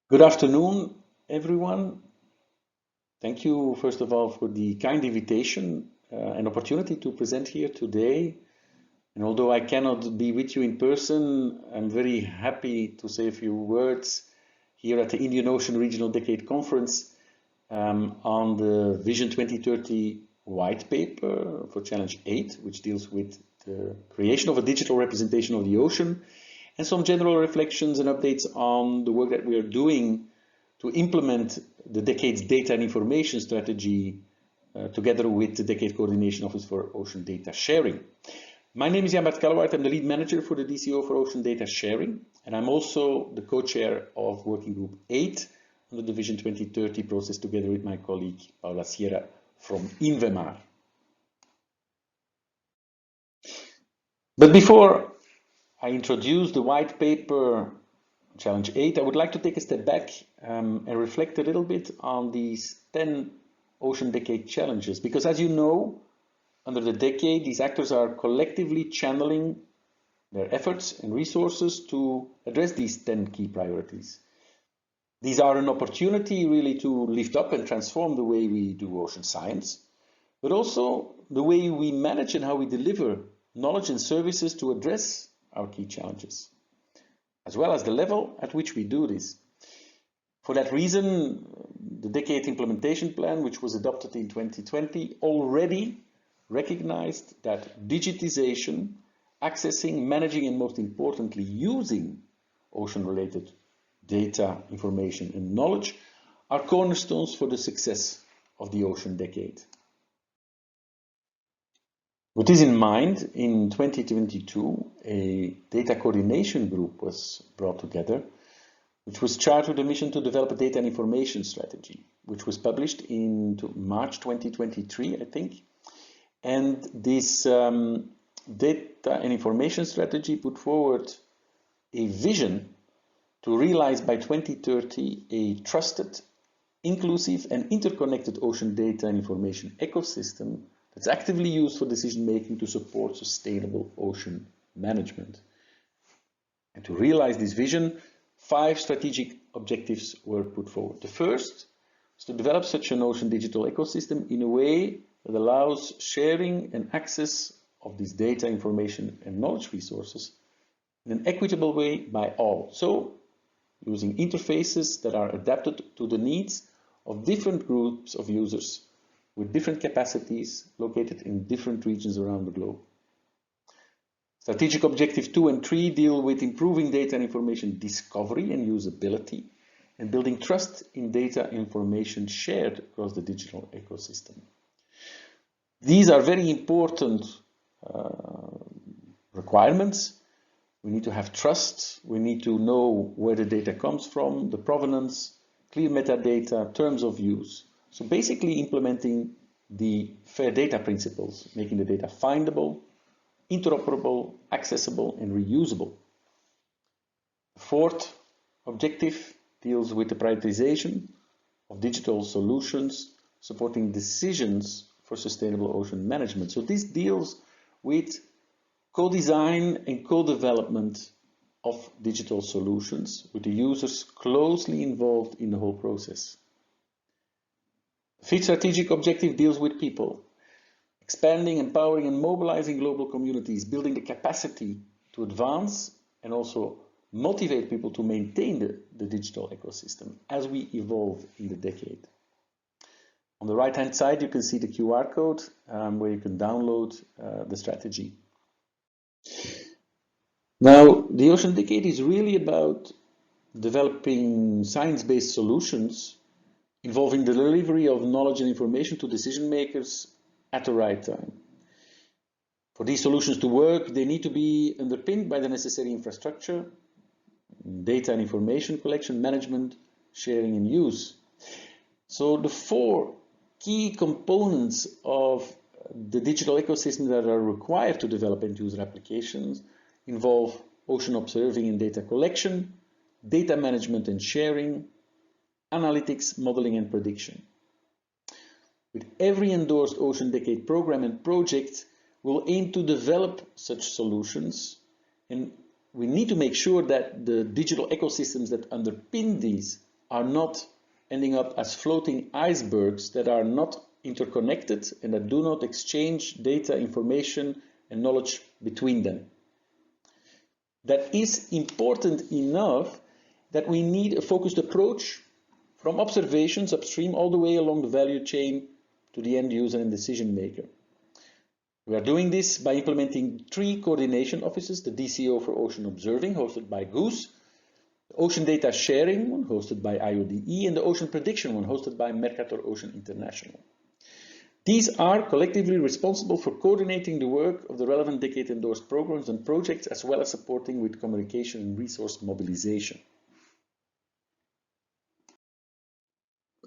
Good afternoon, everyone. Thank you, first of all, for the kind invitation and opportunity to present here today. And although I cannot be with you in person, I'm very happy to say a few words here at the Indian Ocean Regional Decade Conference on the Vision 2030 white paper for Challenge 8, which deals with the creation of a digital representation of the ocean, and some general reflections and updates on the work that we are doing to implement the decade's data and information strategy together with the Decade Coordination Office for Ocean Data Sharing. My name is Jan-Bart Kellewaard. I'm the lead manager for the DCO for Ocean Data Sharing, and I'm also the co-chair of Working Group 8 under the Vision 2030 process together with my colleague Paula Sierra from Invemar. But before I introduce the white paper Challenge 8, I would like to take a step back and reflect a little bit on these 10 Ocean Decade challenges, because as you know, under the decade, these actors are collectively channeling their efforts and resources to address these 10 key priorities. These are an opportunity really to lift up and transform the way we do ocean science, but also the way we manage and how we deliver knowledge and services to address our key challenges, as well as the level at which we do this. For that reason, the Decade Implementation Plan, which was adopted in 2020, already recognized that digitization, accessing, managing, and most importantly, using ocean-related data, information, and knowledge are cornerstones for the success of the Ocean Decade. With this in mind, in 2022, a data coordination group was brought together, which was charged with a mission to develop a data and information strategy, which was published in March 2023, I think. And this data and information strategy put forward a vision to realize by 2030 a trusted, inclusive, and interconnected ocean data and information ecosystem that's actively used for decision-making to support sustainable ocean management. And to realize this vision, 5 strategic objectives were put forward. The first is to develop such an ocean digital ecosystem in a way that allows sharing and access of these data, information, and knowledge resources in an equitable way by all. So, using interfaces that are adapted to the needs of different groups of users with different capacities located in different regions around the globe. Strategic Objective 2 and 3 deal with improving data and information discovery and usability and building trust in data and information shared across the digital ecosystem. These are very important requirements. We need to have trust, we need to know where the data comes from, the provenance, clear metadata, terms of use. So basically implementing the fair data principles, making the data findable, interoperable, accessible, and reusable. The fourth objective deals with the prioritization of digital solutions supporting decisions for sustainable ocean management. So this deals with co-design and co-development of digital solutions with the users closely involved in the whole process. The fifth strategic objective deals with people, expanding, empowering, and mobilizing global communities, building the capacity to advance and also motivate people to maintain the digital ecosystem as we evolve in the decade. On the right-hand side, you can see the QR code where you can download the strategy. Now, the Ocean Decade is really about developing science-based solutions involving the delivery of knowledge and information to decision makers at the right time. For these solutions to work, they need to be underpinned by the necessary infrastructure, data and information collection, management, sharing, and use. So the 4 key components of the digital ecosystem that are required to develop end-user applications involve ocean observing and data collection, data management and sharing, analytics, modeling, and prediction. With every endorsed Ocean Decade program and project, we'll aim to develop such solutions, and we need to make sure that the digital ecosystems that underpin these are not ending up as floating icebergs that are not interconnected and that do not exchange data, information, and knowledge between them. That is important enough that we need a focused approach from observations upstream all the way along the value chain to the end user and decision maker. We are doing this by implementing 3 coordination offices: the DCO for Ocean Observing, hosted by Goose, the Ocean Data Sharing one, hosted by IODE, and the Ocean Prediction one, hosted by Mercator Ocean International. These are collectively responsible for coordinating the work of the relevant decade-endorsed programs and projects, as well as supporting with communication and resource mobilization.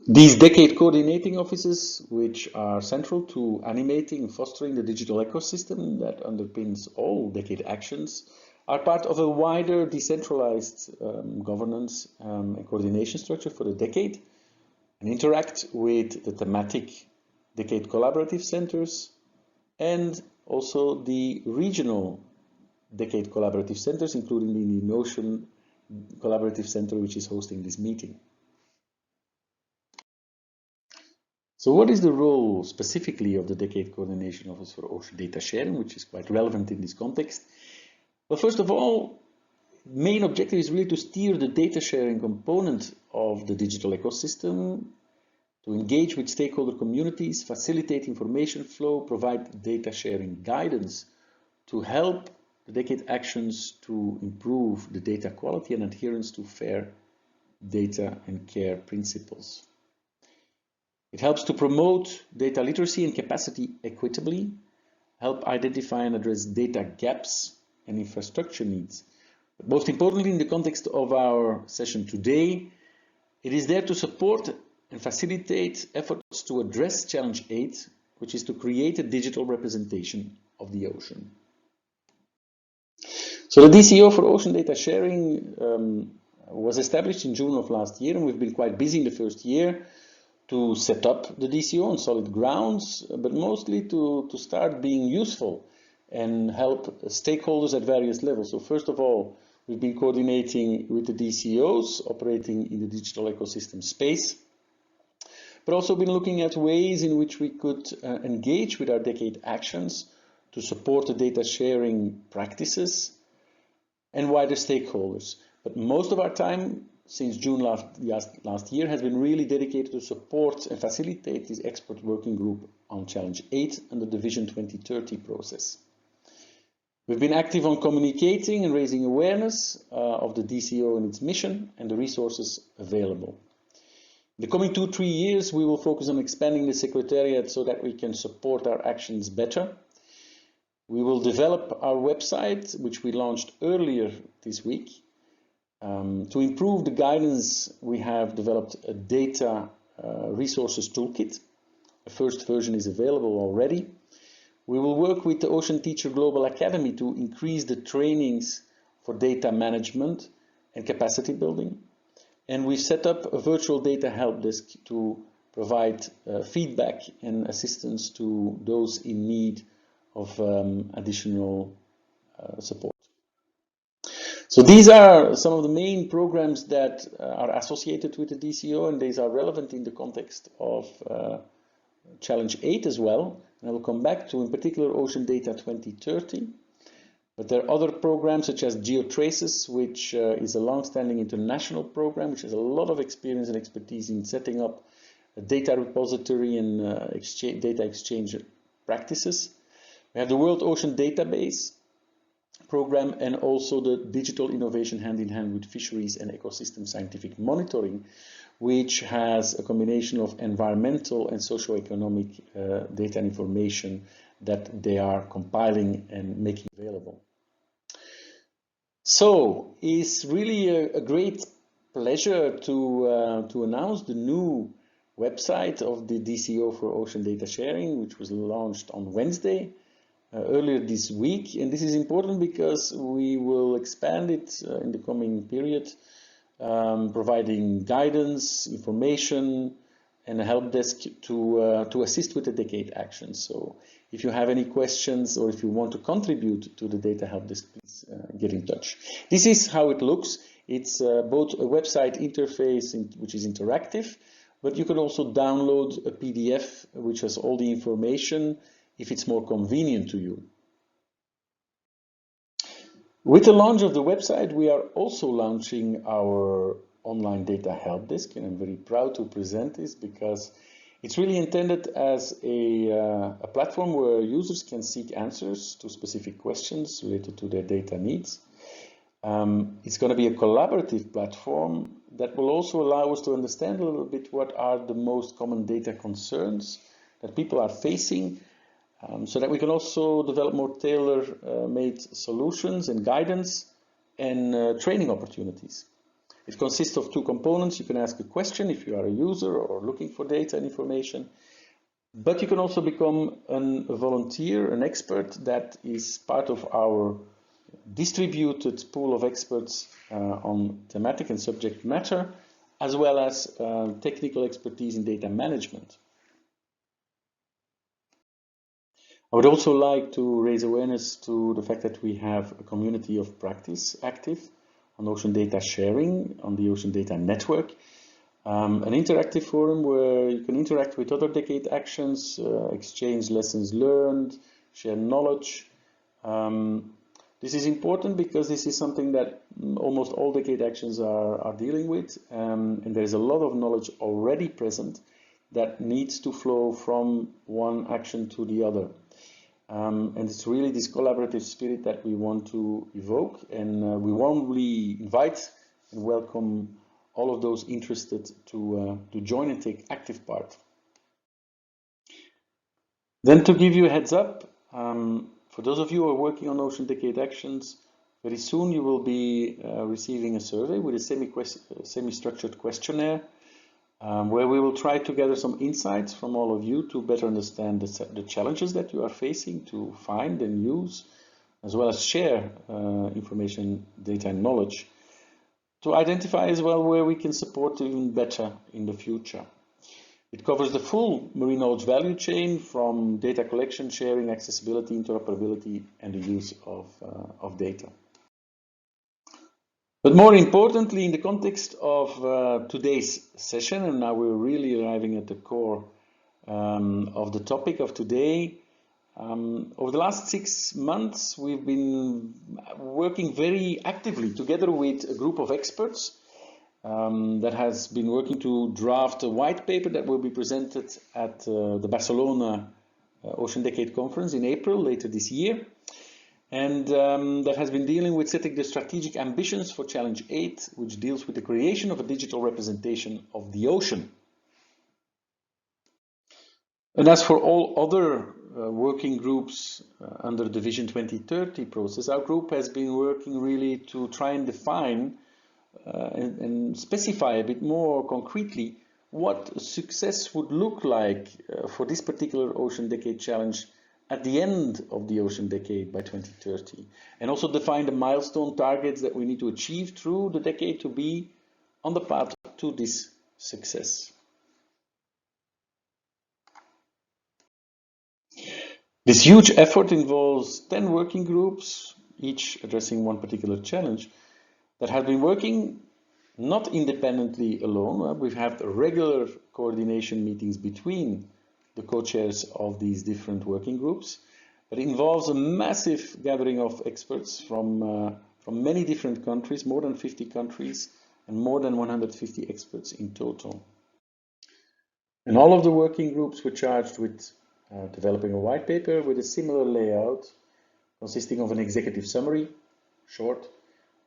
These decade coordinating offices, which are central to animating and fostering the digital ecosystem that underpins all decade actions, are part of a wider decentralized governance and coordination structure for the decade, and interact with the thematic decade collaborative centers and also the regional decade collaborative centers, including the Indian Ocean Collaborative Center, which is hosting this meeting. So what is the role specifically of the Decade Coordination Office for Ocean Data Sharing, which is quite relevant in this context? Well, first of all, main objective is really to steer the data sharing component of the digital ecosystem, to engage with stakeholder communities, facilitate information flow, provide data sharing guidance, to help the Decade actions to improve the data quality and adherence to fair data and care principles. It helps to promote data literacy and capacity equitably, help identify and address data gaps and infrastructure needs. But most importantly, in the context of our session today, it is there to support and facilitate efforts to address Challenge 8, which is to create a digital representation of the ocean. So the DCO for Ocean Data Sharing was established in June of last year, and we've been quite busy in the first year to set up the DCO on solid grounds, but mostly to start being useful and help stakeholders at various levels. So first of all, we've been coordinating with the DCOs operating in the digital ecosystem space, but also been looking at ways in which we could engage with our decade actions to support the data sharing practices and wider stakeholders. But most of our time since June last year has been really dedicated to support and facilitate this expert working group on Challenge 8 and the Vision 2030 process. We've been active on communicating and raising awareness of the DCO and its mission and the resources available. In the coming 2-3 years, we will focus on expanding the Secretariat so that we can support our actions better. We will develop our website, which we launched earlier this week. To improve the guidance, we have developed a data resources toolkit. The first version is available already. We will work with the Ocean Teacher Global Academy to increase the trainings for data management and capacity building. And we've set up a virtual data help desk to provide feedback and assistance to those in need of additional support. So these are some of the main programs that are associated with the DCO, and these are relevant in the context of Challenge 8 as well. And I will come back to, in particular, Ocean Data 2030. But there are other programs such as GeoTraces, which is a long-standing international program, which has a lot of experience and expertise in setting up a data repository and data exchange practices. We have the World Ocean Database program and also the digital innovation hand-in-hand with fisheries and ecosystem scientific monitoring, which has a combination of environmental and socio-economic data and information that they are compiling and making available. So it's really a great pleasure to announce the new website of the DCO for Ocean Data Sharing, which was launched on Wednesday. Earlier this week, and this is important because we will expand it in the coming period, providing guidance, information, and a help desk to assist with the decade actions. So if you have any questions or if you want to contribute to the data help desk, please get in touch. This is how it looks. It's both a website interface which is interactive, but you can also download a PDF which has all the information if it's more convenient to you. With the launch of the website, we are also launching our online data help desk, and I'm very proud to present this because it's really intended as a platform where users can seek answers to specific questions related to their data needs. It's going to be a collaborative platform that will also allow us to understand a little bit what are the most common data concerns that people are facing, so that we can also develop more tailor-made solutions and guidance and training opportunities. It consists of two components. You can ask a question if you are a user or looking for data and information, but you can also become a volunteer, an expert that is part of our distributed pool of experts on thematic and subject matter, as well as technical expertise in data management. I would also like to raise awareness to the fact that we have a community of practice active on ocean data sharing on the Ocean Data Network, an interactive forum where you can interact with other decade actions, exchange lessons learned, share knowledge. This is important because this is something that almost all decade actions are dealing with, and there is a lot of knowledge already present that needs to flow from one action to the other. And it's really this collaborative spirit that we want to evoke, and we warmly invite and welcome all of those interested to join and take active part. Then to give you a heads up, for those of you who are working on Ocean Decade Actions, very soon you will be receiving a survey with a semi-structured questionnaire where we will try to gather some insights from all of you to better understand the challenges that you are facing, to find and use, as well as share information, data and knowledge, to identify as well where we can support even better in the future. It covers the full marine knowledge value chain from data collection, sharing, accessibility, interoperability, and the use of data. But more importantly, in the context of today's session, and now we're really arriving at the core of the topic of today, over the last 6 months, we've been working very actively together with a group of experts that has been working to draft a white paper that will be presented at the Barcelona Ocean Decade Conference in April later this year. And that has been dealing with setting the strategic ambitions for Challenge8, which deals with the creation of a digital representation of the ocean. And as for all other working groups under the Vision 2030 process, our group has been working really to try and define and specify a bit more concretely what success would look like for this particular Ocean Decade Challenge at the end of the Ocean Decade by 2030, and also define the milestone targets that we need to achieve through the decade to be on the path to this success. This huge effort involves 10 working groups, each addressing one particular challenge, that have been working not independently alone. We've had regular coordination meetings between the co-chairs of these different working groups, but it involves a massive gathering of experts from many different countries, more than 50 countries, and more than 150 experts in total. And all of the working groups were charged with developing a white paper with a similar layout, consisting of an executive summary, short,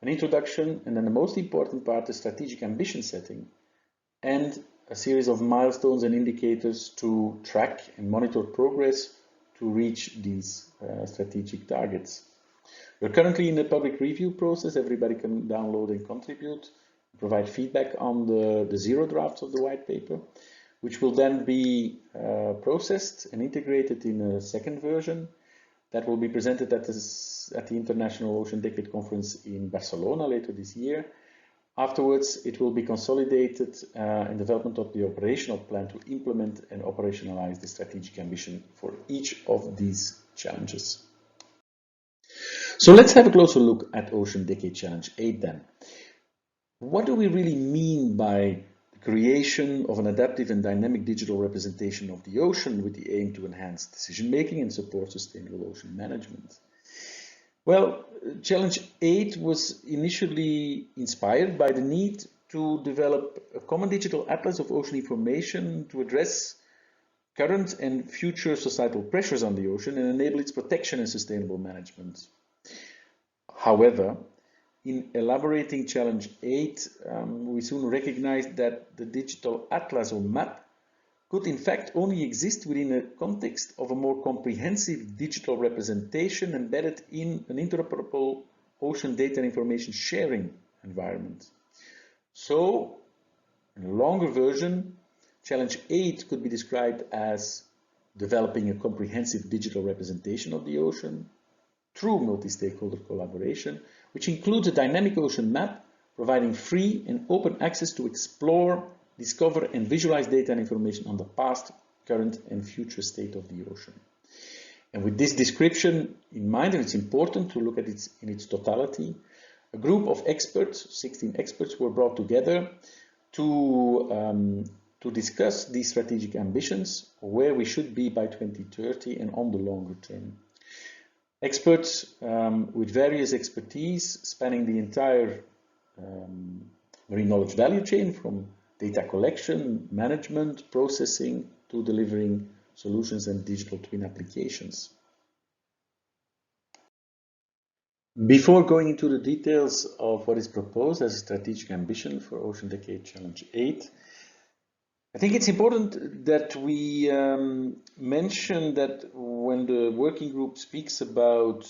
an introduction, and then the most important part, the strategic ambition setting, and a series of milestones and indicators to track and monitor progress to reach these strategic targets. We're currently in the public review process. Everybody can download and contribute, provide feedback on the zero drafts of the white paper, which will then be processed and integrated in a second version that will be presented at the International Ocean Decade Conference in Barcelona later this year. Afterwards, it will be consolidated in development of the operational plan to implement and operationalize the strategic ambition for each of these challenges. So let's have a closer look at Ocean Decade Challenge 8 then. what do we really mean by the creation of an adaptive and dynamic digital representation of the ocean with the aim to enhance decision-making and support sustainable ocean management? Well, Challenge 8 was initially inspired by the need to develop a common digital atlas of ocean information to address current and future societal pressures on the ocean and enable its protection and sustainable management. However, in elaborating Challenge 8, we soon recognized that the digital atlas or map could in fact only exist within a context of a more comprehensive digital representation embedded in an interoperable ocean data and information sharing environment. So, in a longer version, Challenge 8 could be described as developing a comprehensive digital representation of the ocean through multi-stakeholder collaboration, which includes a dynamic ocean map providing free and open access to explore, discover and visualize data and information on the past, current and future state of the ocean. And with this description in mind, and it's important to look at it in its totality, a group of experts, 16 experts, were brought together to discuss these strategic ambitions, where we should be by 2030 and on the longer term. Experts with various expertise spanning the entire marine knowledge value chain, from data collection, management, processing, to delivering solutions and digital twin applications. Before going into the details of what is proposed as a strategic ambition for Ocean Decade Challenge 8, I think it's important that we mention that when the working group speaks about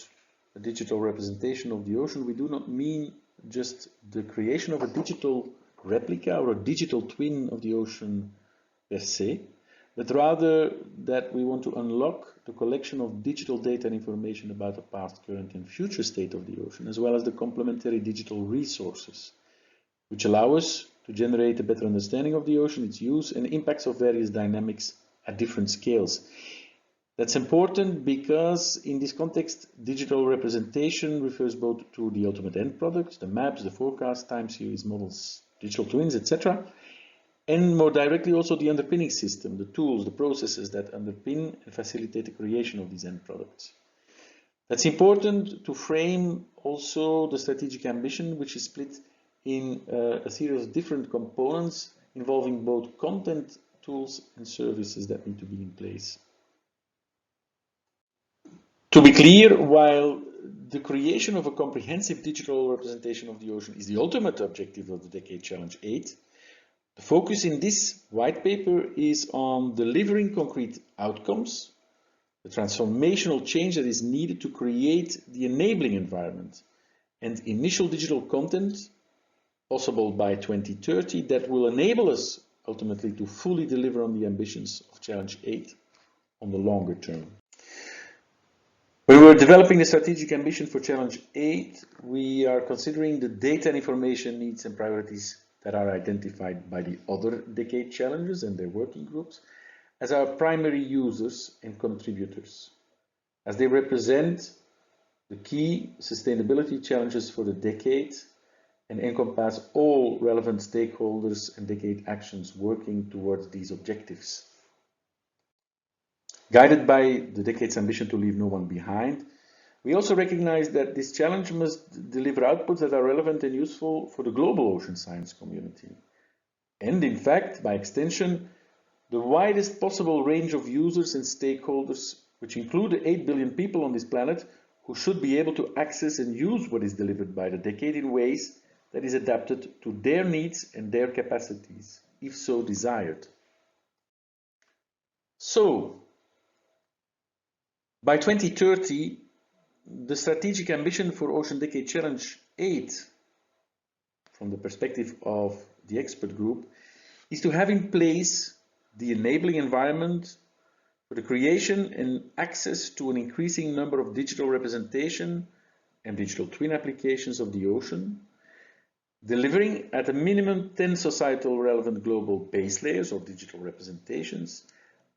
a digital representation of the ocean, we do not mean just the creation of a digital replica or a digital twin of the ocean per se, but rather that we want to unlock the collection of digital data and information about the past, current and future state of the ocean, as well as the complementary digital resources, which allow us to generate a better understanding of the ocean, its use and impacts of various dynamics at different scales. That's important because in this context, digital representation refers both to the ultimate end product, the maps, the forecast, time series models, digital twins, etc., and more directly also the underpinning system, the tools, the processes that underpin and facilitate the creation of these end products. That's important to frame also the strategic ambition, which is split in a series of different components involving both content, tools and services that need to be in place. To be clear, while the creation of a comprehensive digital representation of the ocean is the ultimate objective of the Decade Challenge 8, the focus in this white paper is on delivering concrete outcomes, the transformational change that is needed to create the enabling environment, and initial digital content possible by 2030 that will enable us ultimately to fully deliver on the ambitions of Challenge 8 on the longer term. When we're developing the strategic ambition for Challenge 8, we are considering the data and information needs and priorities that are identified by the other Decade Challenges and their working groups as our primary users and contributors, as they represent the key sustainability challenges for the decade and encompass all relevant stakeholders and decade actions working towards these objectives. Guided by the decade's ambition to leave no one behind, we also recognize that this challenge must deliver outputs that are relevant and useful for the global ocean science community. And in fact, by extension, the widest possible range of users and stakeholders, which include the 8 billion people on this planet, who should be able to access and use what is delivered by the decade in ways that is adapted to their needs and their capacities, if so desired. So, by 2030, the strategic ambition for Ocean Decade Challenge 8, from the perspective of the expert group, is to have in place the enabling environment for the creation and access to an increasing number of digital representation and digital twin applications of the ocean, delivering at a minimum 10 societal relevant global base layers or digital representations,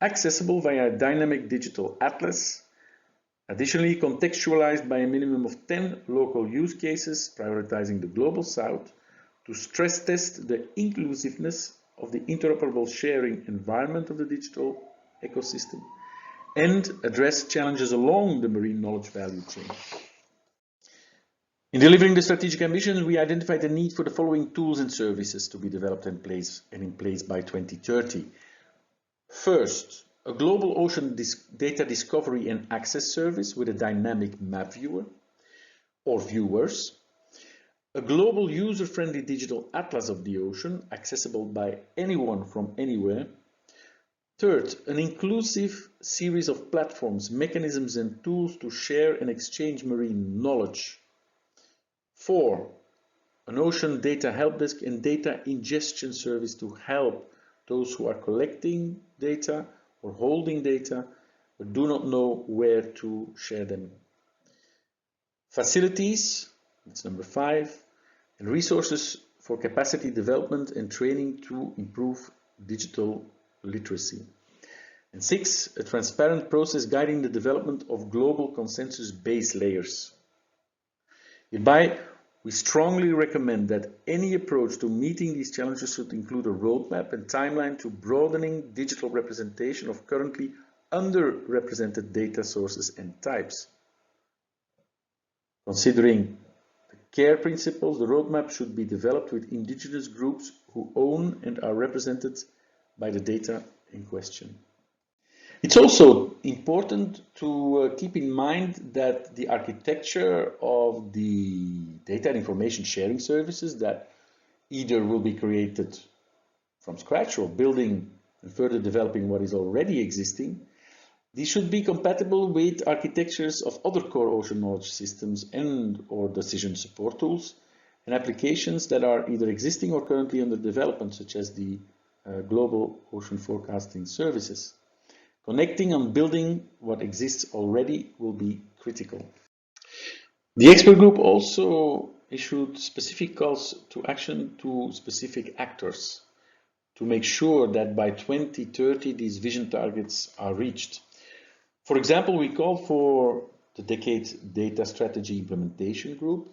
accessible via a dynamic digital atlas, additionally contextualized by a minimum of 10 local use cases, prioritizing the Global South, to stress test the inclusiveness of the interoperable sharing environment of the digital ecosystem and address challenges along the marine knowledge value chain. In delivering the strategic ambitions, we identified the need for the following tools and services to be developed and in place by 2030. First, a global ocean data discovery and access service with a dynamic map viewer or viewers. A global user-friendly digital atlas of the ocean, accessible by anyone from anywhere. Third, an inclusive series of platforms, mechanisms and tools to share and exchange marine knowledge. 4, an ocean data help desk and data ingestion service to help those who are collecting data or holding data but do not know where to share them. Facilities, that's number 5, and resources for capacity development and training to improve digital literacy. And 6, a transparent process guiding the development of global consensus base layers. Hereby, we strongly recommend that any approach to meeting these challenges should include a roadmap and timeline to broadening digital representation of currently underrepresented data sources and types. Considering the CARE principles, the roadmap should be developed with indigenous groups who own and are represented by the data in question. It's also important to keep in mind that the architecture of the data and information sharing services that either will be created from scratch or building and further developing what is already existing, these should be compatible with architectures of other core ocean knowledge systems and or decision support tools and applications that are either existing or currently under development, such as the global ocean forecasting services. Connecting and building what exists already will be critical. The expert group also issued specific calls to action to specific actors to make sure that by 2030 these vision targets are reached. For example, we call for the Decade Data Strategy Implementation Group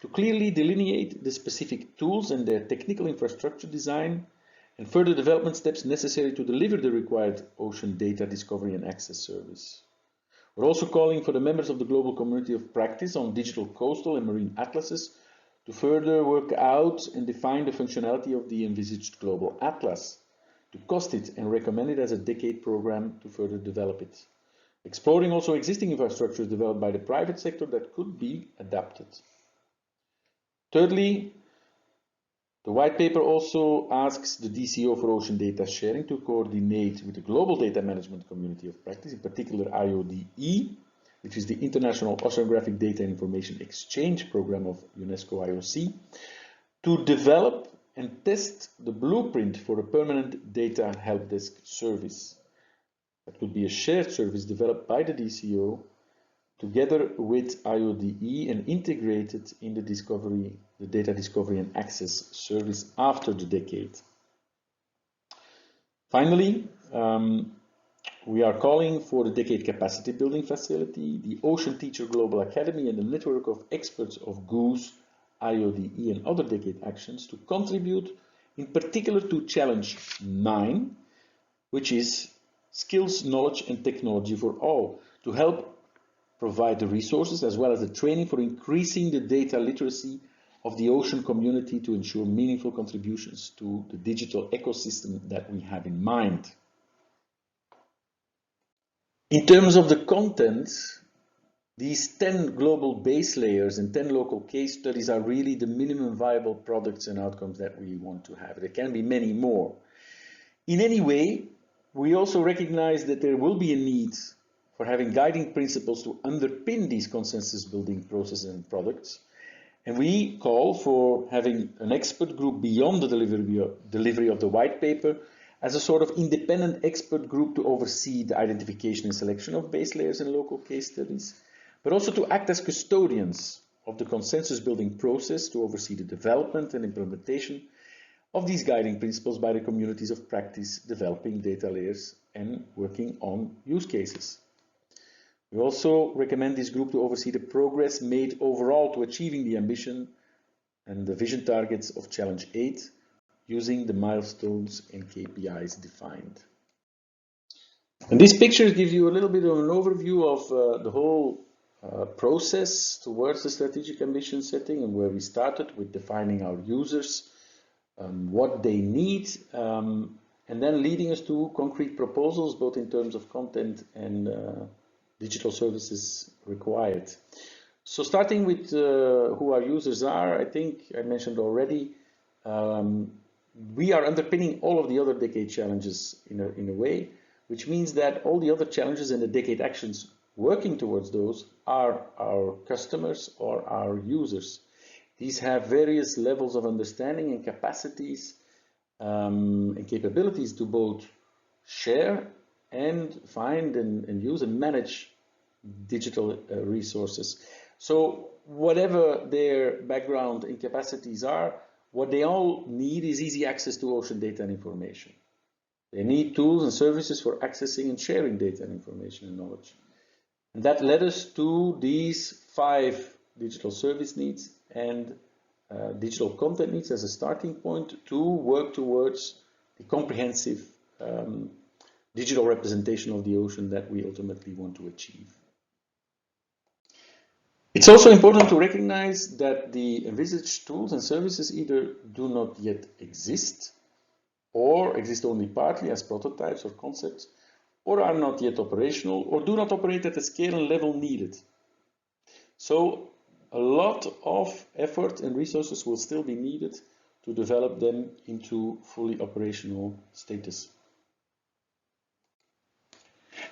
to clearly delineate the specific tools and their technical infrastructure design and further development steps necessary to deliver the required ocean data discovery and access service. We're also calling for the members of the global community of practice on digital coastal and marine atlases to further work out and define the functionality of the envisaged global atlas, to cost it and recommend it as a decade program to further develop it. Exploring also existing infrastructures developed by the private sector that could be adapted. Thirdly, the white paper also asks the DCO for ocean data sharing to coordinate with the global data management community of practice, in particular IODE, which is the International Oceanographic Data and Information Exchange Program of UNESCO IOC, to develop and test the blueprint for a permanent data help desk service. That would be a shared service developed by the DCO together with IODE and integrated in the data discovery and access service after the decade. Finally, we are calling for the Decade Capacity Building Facility, the Ocean Teacher Global Academy, and the network of experts of GOOS, IODE, and other decade actions to contribute in particular to Challenge 9, which is skills, knowledge, and technology for all, to help provide the resources as well as the training for increasing the data literacy of the ocean community to ensure meaningful contributions to the digital ecosystem that we have in mind. In terms of the content, these 10 global base layers and 10 local case studies are really the minimum viable products and outcomes that we want to have. There can be many more. In any way, we also recognize that there will be a need for having guiding principles to underpin these consensus building processes and products. And we call for having an expert group beyond the delivery of the white paper as a sort of independent expert group to oversee the identification and selection of base layers and local case studies, but also to act as custodians of the consensus building process to oversee the development and implementation of these guiding principles by the communities of practice developing data layers and working on use cases. We also recommend this group to oversee the progress made overall to achieving the ambition and the vision targets of Challenge 8 using the milestones and KPIs defined. And these pictures give you a little bit of an overview of the whole process towards the strategic ambition setting, and where we started with defining our users, what they need, and then leading us to concrete proposals, both in terms of content and digital services required. So starting with who our users are, I think I mentioned already, we are underpinning all of the other decade challenges in a way, which means that all the other challenges and the decade actions working towards those are our customers or our users. These have various levels of understanding and capacities and capabilities to both share and find and use and manage digital resources. So whatever their background and capacities are, what they all need is easy access to ocean data and information. They need tools and services for accessing and sharing data and information and knowledge. And that led us to these 5 digital service needs and digital content needs as a starting point to work towards the comprehensive digital representation of the ocean that we ultimately want to achieve. It's also important to recognize that the envisaged tools and services either do not yet exist, or exist only partly as prototypes or concepts, or are not yet operational, or do not operate at the scale and level needed. So a lot of effort and resources will still be needed to develop them into fully operational status.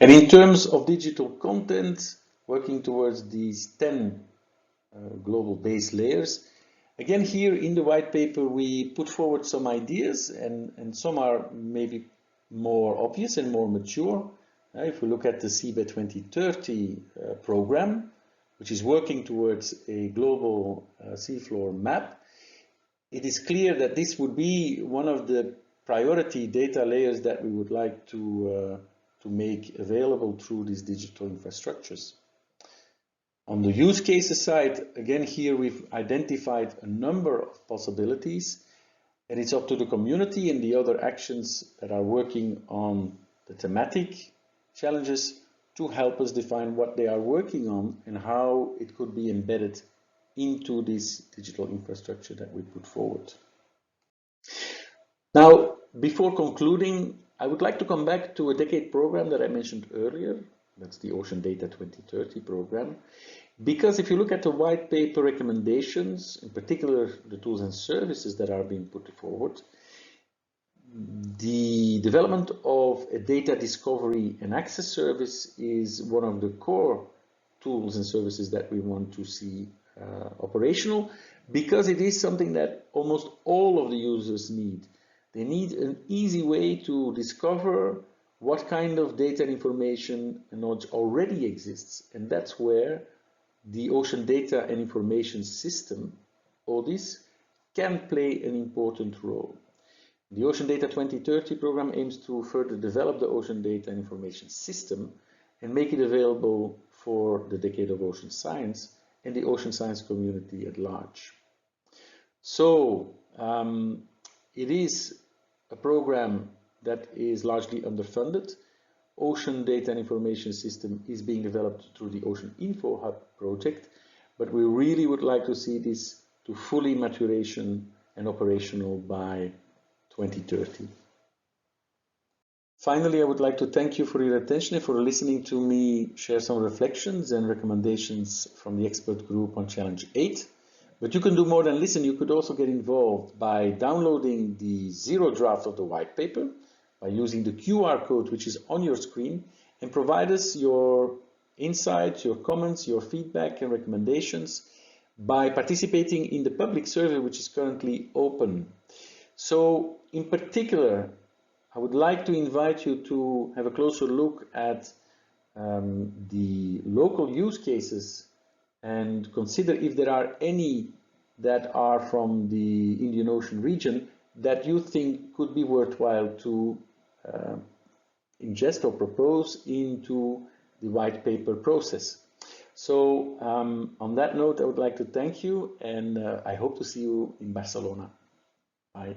And in terms of digital content, working towards these 10 global base layers, again here in the white paper we put forward some ideas, and some are maybe more obvious and more mature. If we look at the seabed 2030 program, which is working towards a global seafloor map, it is clear that this would be one of the priority data layers that we would like to make available through these digital infrastructures. On the use cases side, again here we've identified a number of possibilities, and it's up to the community and the other actions that are working on the thematic challenges to help us define what they are working on and how it could be embedded into this digital infrastructure that we put forward. Now, before concluding, I would like to come back to a decade program that I mentioned earlier. That's the Ocean Data 2030 program. Because if you look at the white paper recommendations, in particular the tools and services that are being put forward, the development of a data discovery and access service is one of the core tools and services that we want to see operational, because it is something that almost all of the users need. They need an easy way to discover what kind of data and information and knowledge already exists, and that's where the Ocean Data and Information System, ODIS, can play an important role. The Ocean Data 2030 program aims to further develop the Ocean Data and Information System and make it available for the decade of ocean science and the ocean science community at large. So it is a program that is largely underfunded. Ocean Data and Information System is being developed through the Ocean Info Hub project, but we really would like to see this to fully maturation and operational by 2030. Finally, I would like to thank you for your attention and for listening to me share some reflections and recommendations from the expert group on Challenge 8. But you can do more than listen. You could also get involved by downloading the zero draft of the white paper, by using the QR code which is on your screen, and provide us your insights, your comments, your feedback and recommendations by participating in the public survey which is currently open. So in particular, I would like to invite you to have a closer look at the local use cases and consider if there are any that are from the Indian Ocean region that you think could be worthwhile to ingest or propose into the white paper process. So on that note, I would like to thank you, and I hope to see you in Barcelona. Bye.